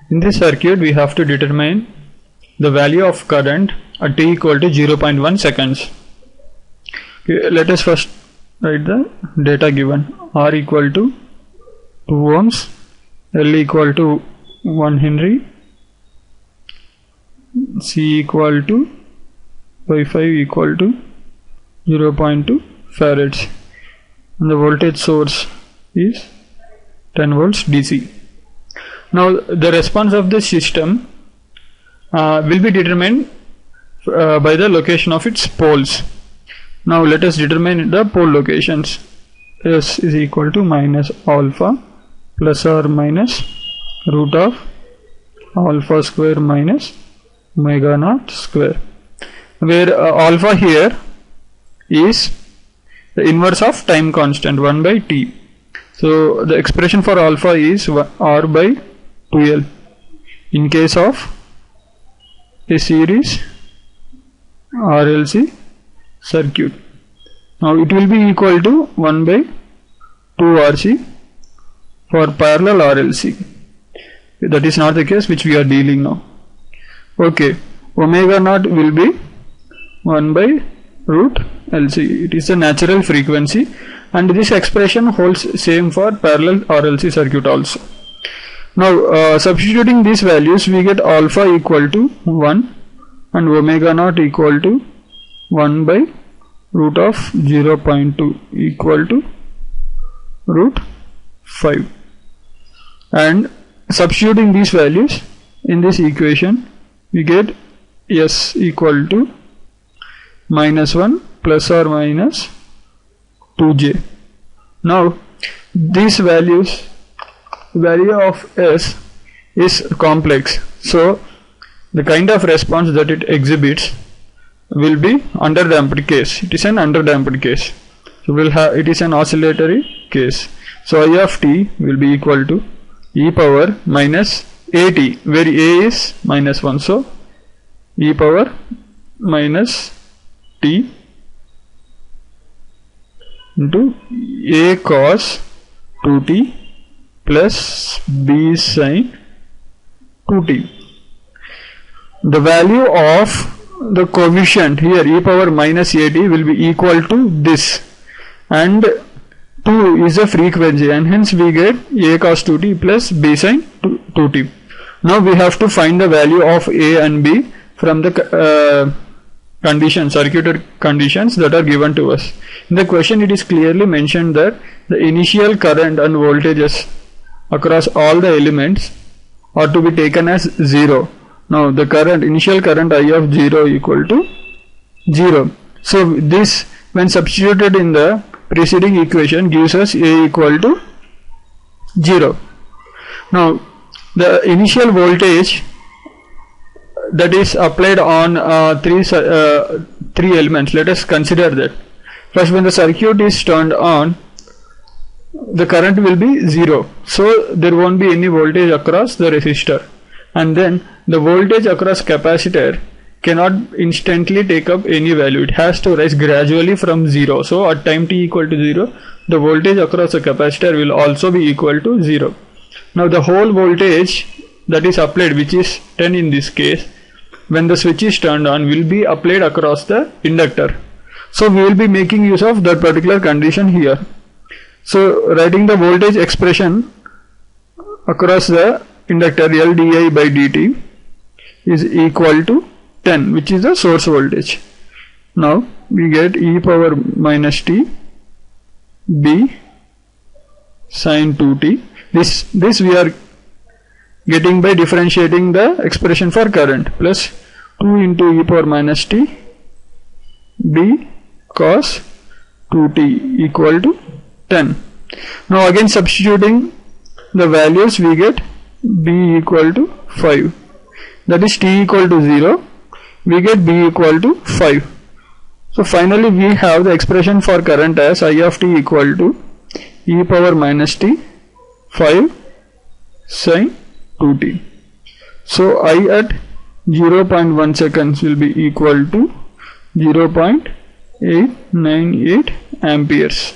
In this circuit, we have to determine the value of current at t equal to 0.1 seconds. Okay, let us first write the data given. R equal to 2 ohms, L equal to 1 Henry, C equal to Wi-Fi equal to 0.2 farads, and the voltage source is 10 volts DC. Now the response of the system will be determined by the location of its poles. Now let us determine the pole locations. S is equal to minus alpha plus or minus root of alpha square minus omega naught square, where alpha here is the inverse of time constant 1 by t. So the expression for alpha is R by 2L in case of a series RLC circuit. Now it will be equal to 1 by 2 RC for parallel RLC. That is not the case which we are dealing now. Okay, omega naught will be 1 by root LC. It is a natural frequency, and this expression holds same for parallel RLC circuit also. Now substituting these values, we get alpha equal to 1 and omega naught equal to 1 by root of 0.2 equal to root 5, and substituting these values in this equation, we get S equal to minus 1 plus or minus 2j. Now these values, value of S is complex, so the kind of response that it exhibits will be underdamped case. It is an underdamped case, so we'll have, it is an oscillatory case. So I of t will be equal to e power minus at, where a is minus 1, so e power minus t into a cos 2t plus b sin 2t. The value of the coefficient here, e power minus at, will be equal to this, and 2 is a frequency, and hence we get a cos 2t plus b sin 2t. Now we have to find the value of a and b from the conditions, circuit conditions that are given to us. In the question, it is clearly mentioned that the initial current and voltages across all the elements are to be taken as 0. Now the current, initial current I of 0 equal to 0. So this, when substituted in the preceding equation, gives us a equal to 0. Now the initial voltage that is applied on three elements, let us consider that. First, when the circuit is turned on, the current will be 0, so there won't be any voltage across the resistor, and then the voltage across capacitor cannot instantly take up any value. It has to rise gradually from 0. So at time t equal to 0, the voltage across the capacitor will also be equal to 0. Now the whole voltage that is applied, which is 10 in this case, when the switch is turned on, will be applied across the inductor. So we will be making use of that particular condition here. So writing the voltage expression across the inductor, L di by dt is equal to 10, which is the source voltage. Now we get e power minus t b sin 2t. This we are getting by differentiating the expression for current, plus 2 into e power minus t b cos 2t equal to 10. Now again substituting the values, we get b equal to 5, that is t equal to 0, we get b equal to 5. So finally we have the expression for current as I of t equal to e power minus t 5 sin 2t. So I at 0.1 seconds will be equal to 0.898 amperes.